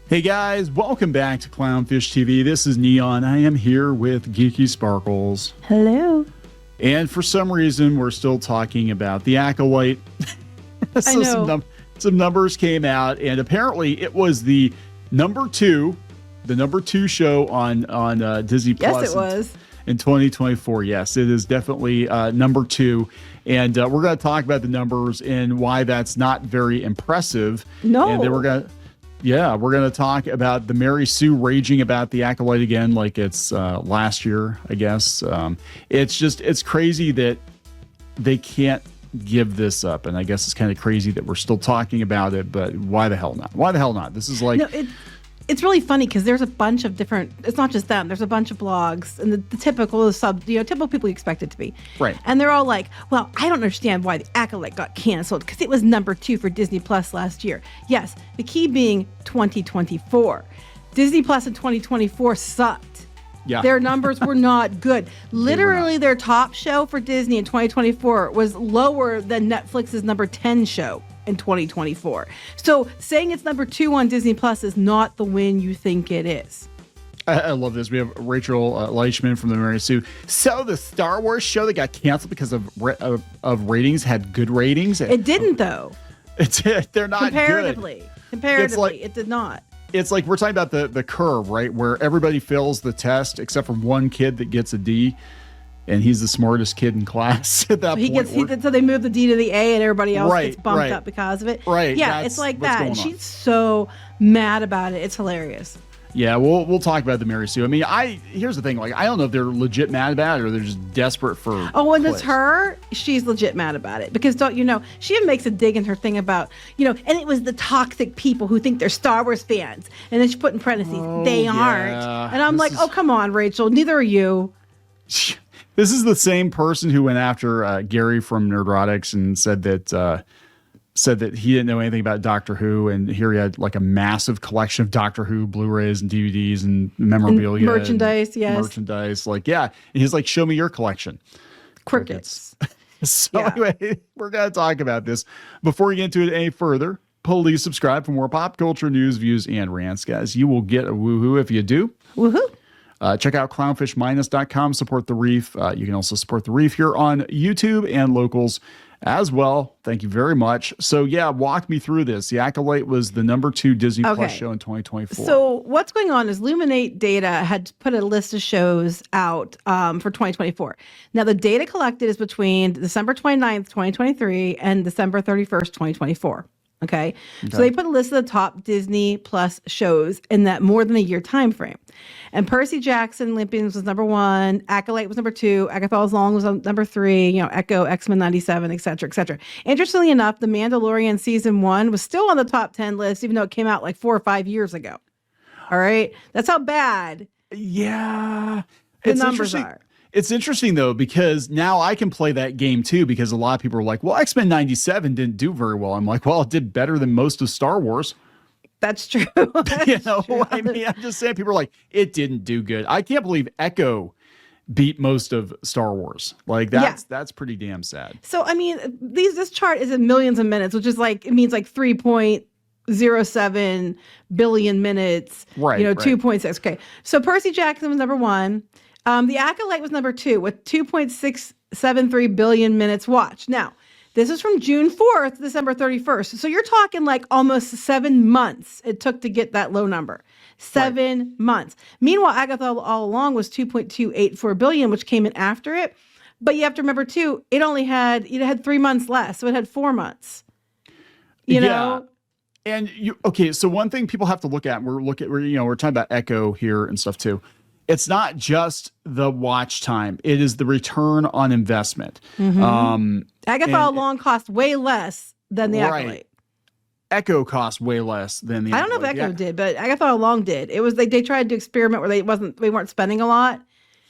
Hey guys, welcome back to Clownfish TV. This is Kneon. I am here with Geeky Sparkles. Hello. And for some reason, we're still talking about the Acolyte. I know. Some numbers came out, and apparently it was the number two show on Disney Plus. Yes, it was. In 2024. Yes, it is definitely number two. And we're going to talk about the numbers and why that's not very impressive. No. And then we're going to talk about the Mary Sue raging about the Acolyte again, like it's last year, I guess. It's crazy that they can't give this up. And I guess it's kind of crazy that we're still talking about it, but why the hell not? Why the hell not? This is like... No, it's really funny because there's a bunch of different, it's not just them, there's a bunch of blogs and the typical typical people you expect it to be. Right. And they're all like, well, I don't understand why the Acolyte got canceled because it was number 2 for Disney Plus last year. Yes, the key being 2024. Disney Plus in 2024 sucked. Yeah. Their numbers were not good. Literally, their top show for Disney in 2024 was lower than Netflix's number 10 show in 2024. So saying it's number 2 on Disney Plus is not the win you think it is. I love this. We have Rachel Leichman from the Mary Sue. So the Star Wars show that got canceled because of ratings had good ratings. It didn't though. They're not comparatively. good. Comparatively, it did not. It's like we're talking about the curve, right? Where everybody fails the test except for one kid that gets a D, and he's the smartest kid in class at that point. So they move the D to the A, and everybody else gets bumped up up because of it. Right. Yeah, it's like that. And she's so mad about it. It's hilarious. Yeah, we'll talk about the Mary Sue. I mean, here's the thing. Like, I don't know if they're legit mad about it or they're just desperate for. Oh, and it's her. She's legit mad about it because don't you know? She even makes a dig in her thing about and it was the toxic people who think they're Star Wars fans, and then she put in parentheses, they aren't. And I'm like, oh come on, Rachel, neither are you. This is the same person who went after Gary from Nerdrotics and said that he didn't know anything about Doctor Who, and here he had like a massive collection of Doctor Who Blu-rays and DVDs and memorabilia, and merchandise. Merchandise. Like, yeah, and he's like, "Show me your collection." Crickets. So anyway, we're gonna talk about this. Before we get into it any further, please subscribe for more pop culture news, views, and rants, guys. You will get a woohoo if you do. Woohoo! Check out clownfishminus.com. Support the Reef. You can also support the Reef here on YouTube and locals as well. Thank you very much. So yeah, walk me through this. The Acolyte was the number 2 Disney Plus show in 2024. So what's going on is Luminate Data had put a list of shows out for 2024. Now the data collected is between December 29th, 2023 and December 31st, 2024. Okay. So they put a list of the top Disney Plus shows in that more than a year time frame. And Percy Jackson, Olympians was number 1, Acolyte was number 2, Agatha's Long was number 3, Echo, X-Men 97, et cetera, et cetera. Interestingly enough, The Mandalorian season 1 was still on the top 10 list, even though it came out like 4 or 5 years ago. All right. That's how bad the numbers are. It's interesting, though, because now I can play that game, too, because a lot of people are like, well, X-Men 97 didn't do very well. I'm like, well, it did better than most of Star Wars. That's true. I mean, I'm just saying, people are like, it didn't do good. I can't believe Echo beat most of Star Wars. Like, that's pretty damn sad. So, I mean, this chart is in millions of minutes, which is like, it means like 3.07 billion minutes. Right. 2.6. Okay. So Percy Jackson was number 1. The Acolyte was number 2 with 2.673 billion minutes watched. Now, this is from June 4th to December 31st. So you're talking like almost 7 months it took to get that low number. 7 months. Meanwhile, Agatha All Along was 2.284 billion, which came in after it. But you have to remember too, it had 3 months less, so it had 4 months. You know? And so one thing people have to look at, we're talking about Echo here and stuff too. It's not just the watch time. It is the return on investment. Mm-hmm. Agatha All Along cost way less than the Acolyte. Echo cost way less than the I don't know if Echo did, but Agatha All Along did. It was they tried to experiment where they weren't spending a lot.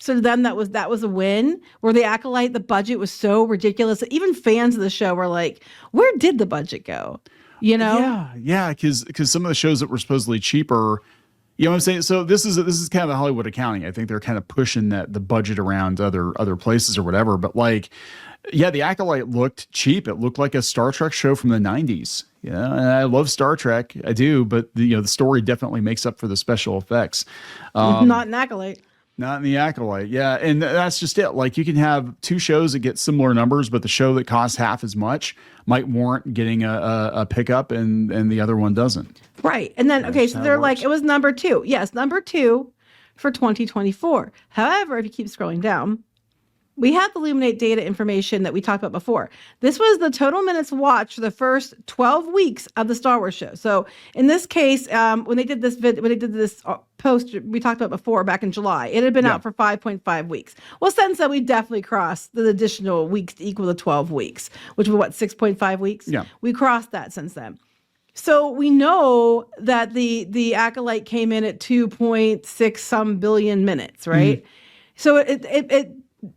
So to them that was a win. Where the Acolyte, the budget was so ridiculous that even fans of the show were like, where did the budget go? Yeah, because some of the shows that were supposedly cheaper. You know what I'm saying? So this is kind of the Hollywood accounting. I think they're kind of pushing the budget around other places or whatever. But like, yeah, the Acolyte looked cheap. It looked like a Star Trek show from the 90s. Yeah, and I love Star Trek. I do, but the story definitely makes up for the special effects. Not an Acolyte. Not in the Acolyte. Yeah. And that's just it. Like you can have two shows that get similar numbers, but the show that costs half as much might warrant getting a pickup and the other one doesn't. Right. And then, okay, so they're like, it was number 2. Yes, number 2 for 2024. However, if you keep scrolling down, we have the Illuminate data information that we talked about before. This was the total minutes watched for the first 12 weeks of the Star Wars show. So in this case, when they did this post we talked about before back in July, it had been out for 5.5 weeks. Well, since then, we definitely crossed the additional weeks to equal to 12 weeks, which was 6.5 weeks? Yeah. We crossed that since then. So we know that the Acolyte came in at 2.6 some billion minutes, right? Mm-hmm. So it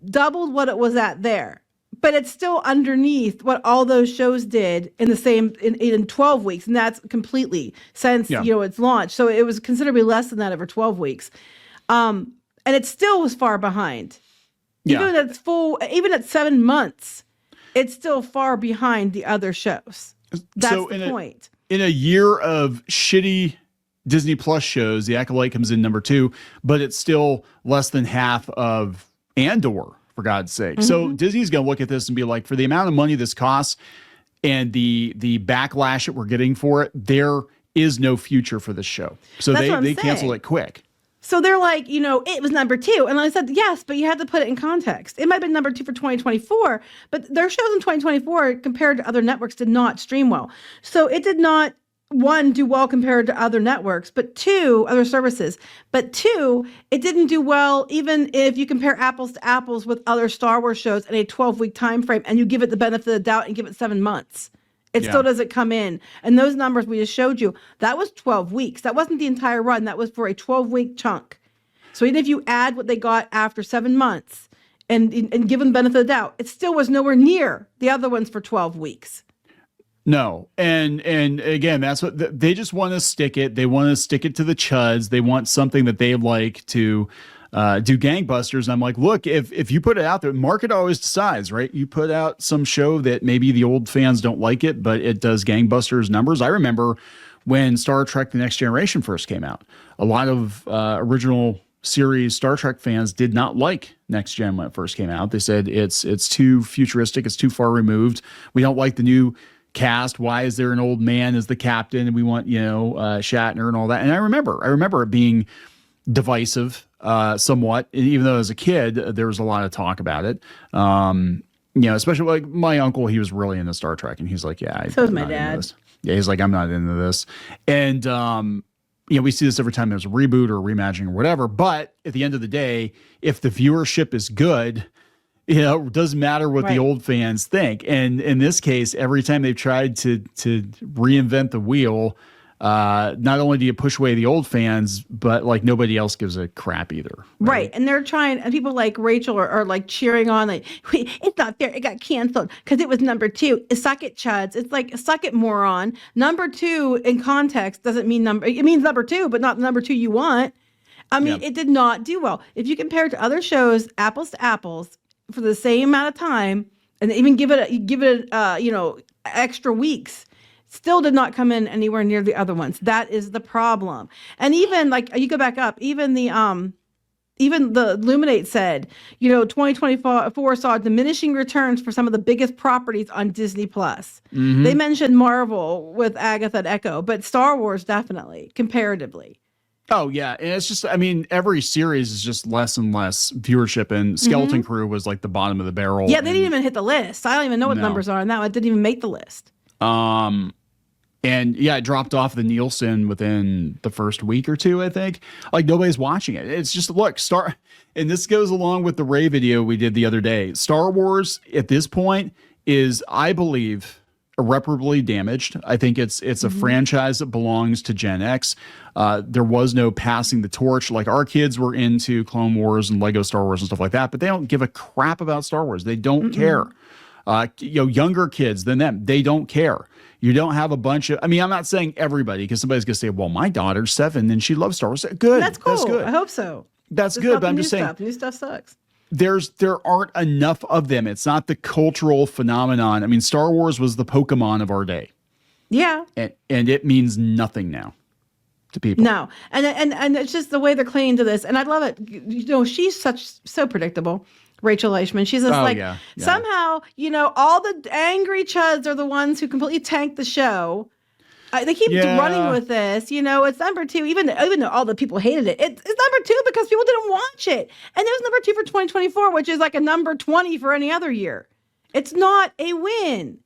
doubled what it was at there, but it's still underneath what all those shows did in the same in 12 weeks, and that's completely since its launch. So it was considerably less than that over 12 weeks, and it still was far behind. Even at 7 months, it's still far behind the other shows. That's the point. In a year of shitty Disney Plus shows, the Acolyte comes in number 2, but it's still less than half of Andor, for God's sake. Mm-hmm. So Disney's going to look at this and be like, for the amount of money this costs and the backlash that we're getting for it, there is no future for this show. So they cancel it quick. So they're like, it was number 2. And I said, yes, but you have to put it in context. It might have been number 2 for 2024, but their shows in 2024 compared to other networks did not stream well. So it did not, 1, do well compared to other networks, but 2, other services. But 2, it didn't do well even if you compare apples to apples with other Star Wars shows in a 12-week time frame and you give it the benefit of the doubt and give it 7 months. It still doesn't come in. And those numbers we just showed you, that was 12 weeks. That wasn't the entire run. That was for a 12-week chunk. So even if you add what they got after 7 months and give them the benefit of the doubt, it still was nowhere near the other ones for 12 weeks. No. And again, that's what they just want to stick it. They want to stick it to the chuds. They want something that they like to do gangbusters. And I'm like, look, if you put it out there, market always decides, right? You put out some show that maybe the old fans don't like it, but it does gangbusters numbers. I remember when Star Trek The Next Generation first came out, a lot of original series Star Trek fans did not like Next Gen when it first came out. They said it's too futuristic. It's too far removed. We don't like the new cast. Why is there an old man as the captain? And we want, Shatner and all that. And I remember it being divisive, somewhat, even though as a kid, there was a lot of talk about it. Especially like my uncle, he was really into Star Trek and he's like, so is my dad. Yeah. He's like, I'm not into this. And, we see this every time there's a reboot or a reimagining or whatever, but at the end of the day, if the viewership is good, it doesn't matter what the old fans think. And in this case, every time they've tried to reinvent the wheel, not only do you push away the old fans, but like nobody else gives a crap either. Right. And they're trying, and people like Rachel are like cheering on, like, it's not fair. It got canceled because it was number 2. Suck it, chuds. It's like, suck it, moron. Number 2 in context doesn't mean it means number 2, but not the number 2 you want. I mean, It did not do well. If you compare it to other shows, apples to apples, for the same amount of time, and even give it extra weeks, still did not come in anywhere near the other ones. That is the problem. And even like you go back up, even the Illuminate said, 2024 saw diminishing returns for some of the biggest properties on Disney Plus. Mm-hmm. They mentioned Marvel with Agatha and Echo, but Star Wars definitely comparatively. Oh, yeah. And it's just, every series is just less and less viewership, and Skeleton Crew was like the bottom of the barrel. Yeah, they didn't even hit the list. I don't even know what the numbers are on that one. It didn't even make the list. And it dropped off the Nielsen within the first week or 2, I think. Like, nobody's watching it. It's just, look, and this goes along with the Ray video we did the other day. Star Wars at this point is, I believe, irreparably damaged. I think it's a franchise that belongs to Gen X. There was no passing the torch. Like, our kids were into Clone Wars and Lego Star Wars and stuff like that, but they don't give a crap about Star Wars. They don't care. Younger kids than them, they don't care. You don't have a bunch of, I'm not saying everybody, because somebody's going to say, well, my daughter's 7 and she loves Star Wars. Good. That's cool. That's good. I hope so. That's good. But I'm just saying, new stuff sucks. There aren't enough of them. It's not the cultural phenomenon. Star Wars was the Pokemon of our day. Yeah. And it means nothing now to people. No. And it's just the way they're clinging to this. And I love it. You know, she's so predictable. Rachel Leishman. She's just somehow, you know, all the angry chuds are the ones who completely tanked the show. They keep running with this. You know, it's number 2, even though all the people hated it. It's number 2 because people didn't watch it. And it was number 2 for 2024, which is like a number 20 for any other year. It's not a win.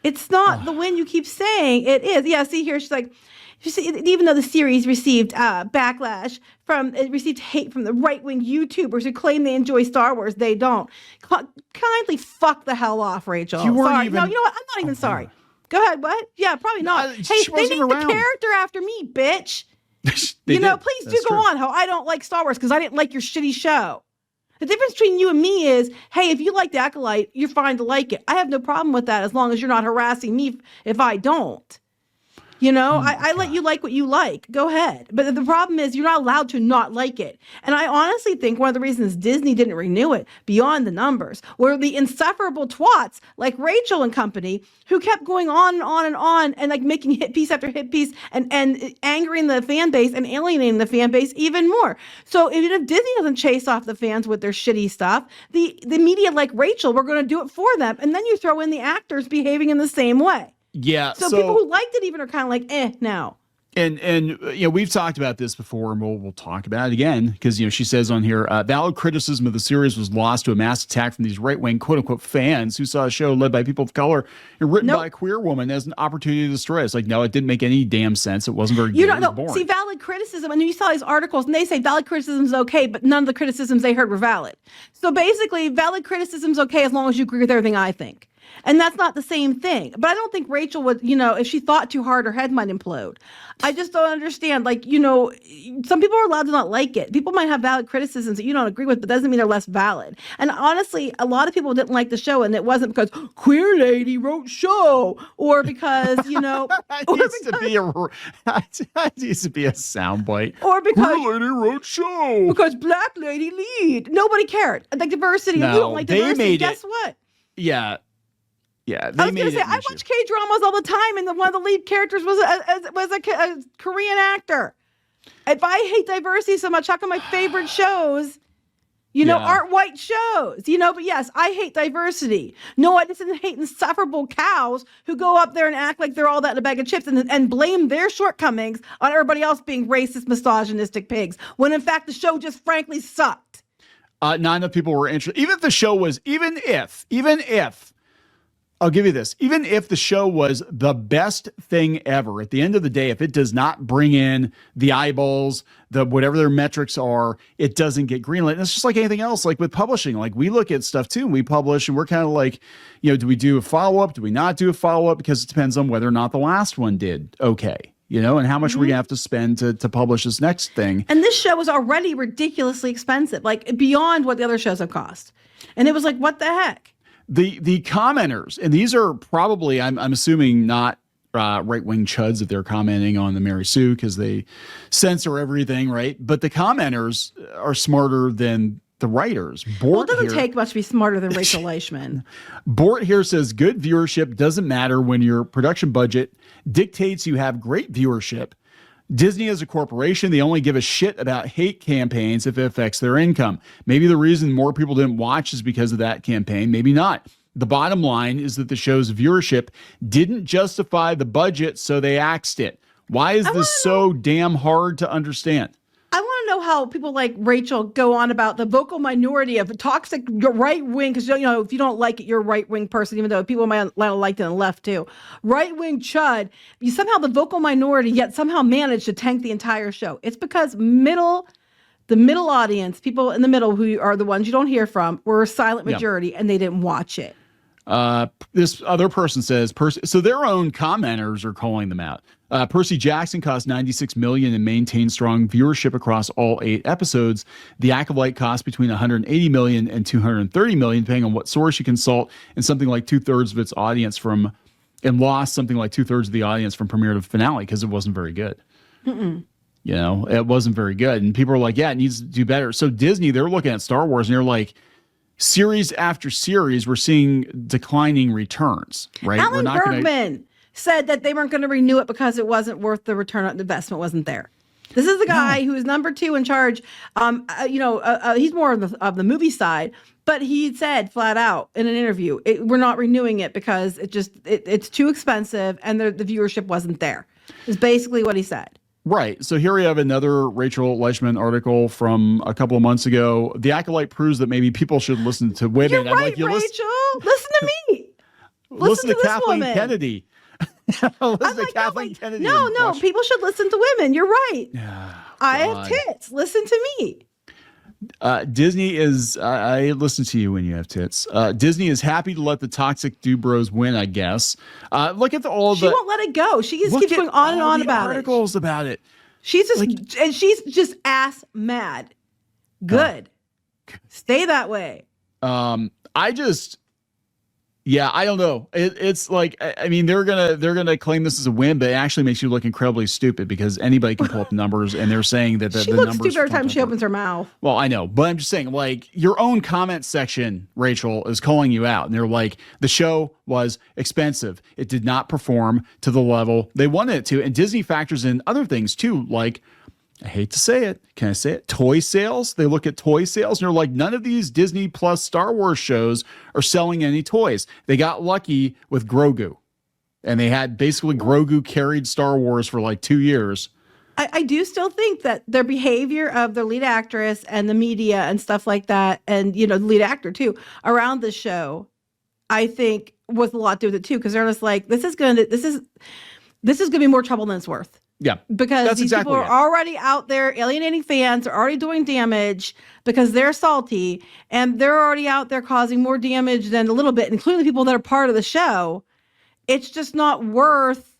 It's not the win you keep saying it is. Yeah, see here, she's like, even though the series received backlash it received hate from the right-wing YouTubers who claim they enjoy Star Wars, they don't. Kindly fuck the hell off, Rachel. You weren't sorry. even... No, you know what? I'm not even sorry. Go ahead. What? Yeah, probably not. Hey, they named the character after me, bitch. You know, please do go on how I don't like Star Wars because I didn't like your shitty show. The difference between you and me is, hey, if you like the Acolyte, you're fine to like it. I have no problem with that as long as you're not harassing me if I don't. You know, I let you like what you like. Go ahead. But the problem is you're not allowed to not like it. And I honestly think one of the reasons Disney didn't renew it beyond the numbers were the insufferable twats like Rachel and company who kept going on and on and on and like making hit piece after hit piece and angering the fan base and alienating the fan base even more. So even if Disney doesn't chase off the fans with their shitty stuff, the media like Rachel were going to do it for them. And then you throw in the actors behaving in the same way. Yeah. So people who liked it even are kind of like, now. And you know, we've talked about this before, and we'll talk about it again because, you know, she says on here, valid criticism of the series was lost to a mass attack from these right-wing quote-unquote fans who saw a show led by people of color and written by a queer woman as an opportunity to destroy. It's like, no, it didn't make any damn sense. It wasn't very good. You don't know. See, valid criticism, and you saw these articles, and they say valid criticism is okay, but none of the criticisms they heard were valid. So basically, valid criticism is okay as long as you agree with everything I think. And that's not the same thing. But I don't think Rachel would, you know, if she thought too hard, her head might implode. I just don't understand. Like, you know, some people are allowed to not like it. People might have valid criticisms that you don't agree with, but doesn't mean they're less valid. And honestly, a lot of people didn't like the show, and it wasn't because queer lady wrote show or because, you know, that needs to be a soundbite. Or because queer lady wrote show. Because black lady lead. Nobody cared. Like diversity. If you don't like diversity, guess what? Yeah. Yeah, I was going to say, I watch K-dramas all the time, and one of the lead characters was a Korean actor. If I hate diversity so much, how come my favorite shows, you know, aren't white shows? You know, but yes, I hate diversity. No, I just didn't hate insufferable cows who go up there and act like they're all that in a bag of chips and blame their shortcomings on everybody else being racist, misogynistic pigs, when in fact the show just frankly sucked. Not enough people were interested. Even if I'll give you this. Even if the show was the best thing ever, at the end of the day, if it does not bring in the eyeballs, whatever their metrics are, it doesn't get greenlit. And it's just like anything else, like with publishing. Like we look at stuff too, and we publish, and we're kind of like, you know, do we do a follow-up? Do we not do a follow-up? Because it depends on whether or not the last one did okay. You know, and how much we're going to have to spend to publish this next thing. And this show was already ridiculously expensive, like beyond what the other shows have cost. And it was like, what the heck? The commenters, and these are probably, I'm assuming, not right-wing chuds if they're commenting on the Mary Sue because they censor everything, right? But the commenters are smarter than the writers. Well, it doesn't take much to be smarter than Rachel Leishman. Bort here says, good viewership doesn't matter when your production budget dictates you have great viewership. Disney is a corporation. They only give a shit about hate campaigns if it affects their income. Maybe the reason more people didn't watch is because of that campaign. Maybe not. The bottom line is that the show's viewership didn't justify the budget, so they axed it. Why is this so damn hard to understand? I want to know how people like Rachel go on about the vocal minority of toxic right wing, because, you know, if you don't like it, you're a right wing person, even though people might not like it on the left too. Right wing chud, you somehow the vocal minority, yet somehow managed to tank the entire show. It's because the middle audience, people in the middle who are the ones you don't hear from, were a silent majority and they didn't watch it. This other person says, so their own commenters are calling them out. Percy Jackson cost $96 million and maintained strong viewership across all 8 episodes. The Acolyte cost between $180 million and $230 million, depending on what source you consult, and something like 2/3 of its audience lost something like 2/3 of the audience from premiere to finale because it wasn't very good. You know, it wasn't very good. And people are like, yeah, it needs to do better. So Disney, they're looking at Star Wars and they're like, series after series, we're seeing declining returns, right? Alan Bergman said that they weren't going to renew it because it wasn't worth the return on investment wasn't there. This is the guy who is number 2 in charge. He's more of the movie side, but he said flat out in an interview, we're not renewing it because it's too expensive and the viewership wasn't there. Is basically what he said. Right. So here we have another Rachel Leishman article from a couple of months ago. The Acolyte proves that maybe people should listen to women. You're right, Rachel. Listen to me. Listen to this Kathleen woman. Kennedy. Listen to Kathleen Kennedy. No, people should listen to women. You're right. I have tits. Listen to me. Disney is, I listen to you when you have tits. Disney is happy to let the toxic Dubros win, I guess. Look at She won't let it go. She just keeps going on and on about articles about it. She's just ass mad. Good. Stay that way. I don't know. It's like, I mean, they're gonna claim this as a win, but it actually makes you look incredibly stupid because anybody can pull up numbers, and they're saying that the she looks numbers stupid every time she opens her mouth. Well, I know, but I'm just saying, like, your own comment section, Rachel, is calling you out, and they're like, the show was expensive. It did not perform to the level they wanted it to, and Disney factors in other things too, like, I hate to say it. Can I say it? Toy sales. They look at toy sales and they're like, none of these Disney Plus Star Wars shows are selling any toys. They got lucky with Grogu. And they had basically Grogu carried Star Wars for like 2 years. I do still think that their behavior of the lead actress and the media and stuff like that, and, the lead actor too, around the show, I think was a lot to do with it too. Because they're just like, this is gonna be more trouble than it's worth. Yeah, because these people are already out there alienating fans, are already doing damage because they're salty, and they're already out there causing more damage than a little bit, including the people that are part of the show. It's just not worth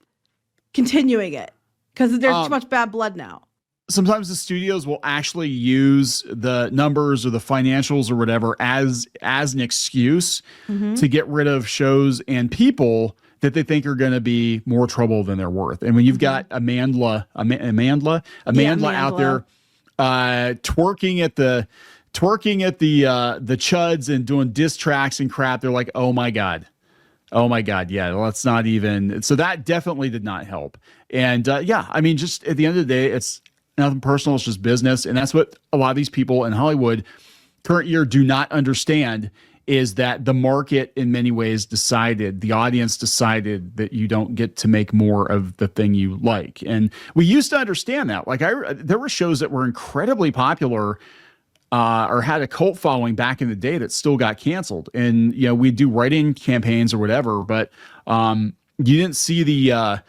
continuing it because there's too much bad blood now. Sometimes the studios will actually use the numbers or the financials or whatever as an excuse to get rid of shows and people that they think are going to be more trouble than they're worth. And when you've got Amandla out there twerking at the chuds and doing diss tracks and crap, they're like, oh my God, yeah, let's not even. So that definitely did not help. And I mean, just at the end of the day, it's nothing personal. It's just business. And that's what a lot of these people in Hollywood current year do not understand, is that the market in many ways the audience decided that you don't get to make more of the thing you like. And we used to understand that. Like there were shows that were incredibly popular or had a cult following back in the day that still got canceled. And, we do write-in campaigns or whatever, but you didn't see the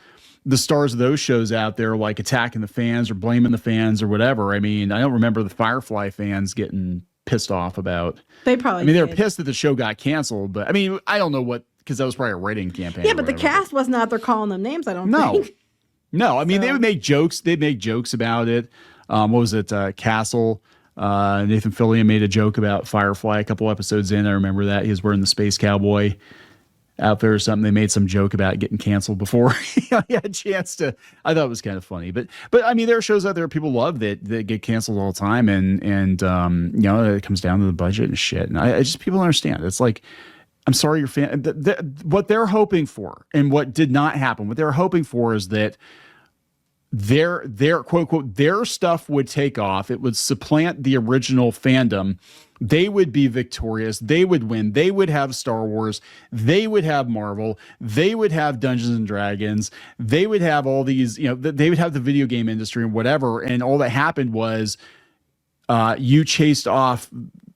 stars of those shows out there like attacking the fans or blaming the fans or whatever. I mean, I don't remember the Firefly fans getting pissed off about. They probably. I mean, they were pissed that the show got canceled, but I mean, I don't know what, because that was probably a rating campaign. Yeah, but the cast wasn't out there calling them names. I don't think. No. I mean, they would make jokes. They'd make jokes about it. What was it? Castle. Nathan Fillion made a joke about Firefly a couple episodes in. I remember that he was wearing the Space Cowboy out there or something. They made some joke about getting canceled before he had a chance to. I thought it was kind of funny, but I mean, there are shows out there people love that get canceled all the time, and it comes down to the budget and shit. And I just, people don't understand. It's like, I'm sorry, your fan. What they're hoping for, and what did not happen. What they're hoping for is that their quote unquote their stuff would take off. It would supplant the original fandom. They would be victorious. They would win. They would have Star Wars. They would have Marvel. They would have Dungeons and Dragons. They would have all these, they would have the video game industry and whatever. And all that happened was you chased off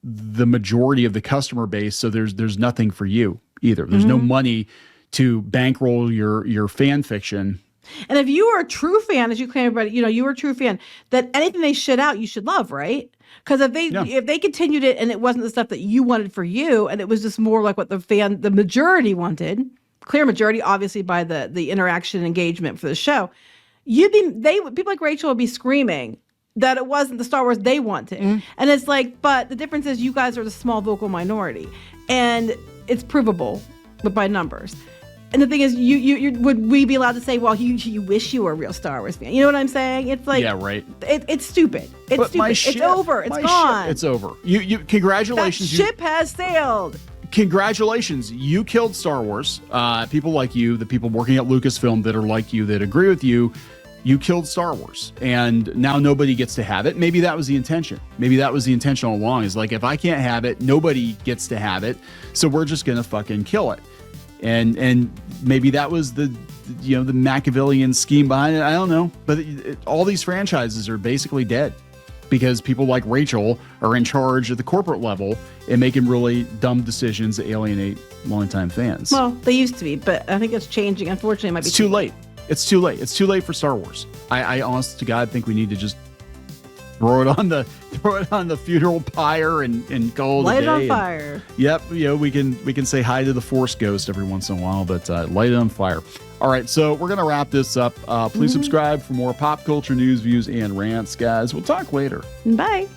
the majority of the customer base. So there's nothing for you either. There's no money to bankroll your fan fiction. And if you are a true fan, as you claim about it, you were a true fan, that anything they shit out, you should love, right? Because if they continued it and it wasn't the stuff that you wanted for you, and it was just more like what the majority wanted, clear majority, obviously by the interaction and engagement for the show, people like Rachel would be screaming that it wasn't the Star Wars they wanted. And it's like, but the difference is you guys are the small vocal minority, and it's provable, but by numbers. And the thing is, you would we be allowed to say, well, you wish you were a real Star Wars fan? You know what I'm saying? It's like, yeah, right. It's stupid. It's stupid. It's over. It's gone. It's over. You congratulations. That ship has sailed. congratulations, you killed Star Wars. People like you, the people working at Lucasfilm that are like you, that agree with you, you killed Star Wars, and now nobody gets to have it. Maybe that was the intention. Maybe that was the intention all along, is like, if I can't have it, nobody gets to have it, so we're just gonna fucking kill it. And maybe that was the Machiavellian scheme behind it. I don't know, but all these franchises are basically dead because people like Rachel are in charge at the corporate level and making really dumb decisions that alienate longtime fans. Well, they used to be, but I think it's changing. Unfortunately, it might be too late. It's too late. It's too late for Star Wars. I honest to God think we need to just throw it on the funeral pyre and call it a day. Light it on fire. Yep, we can say hi to the Force Ghost every once in a while, but light it on fire. All right, so we're gonna wrap this up. Please subscribe for more pop culture news, views, and rants, guys. We'll talk later. Bye.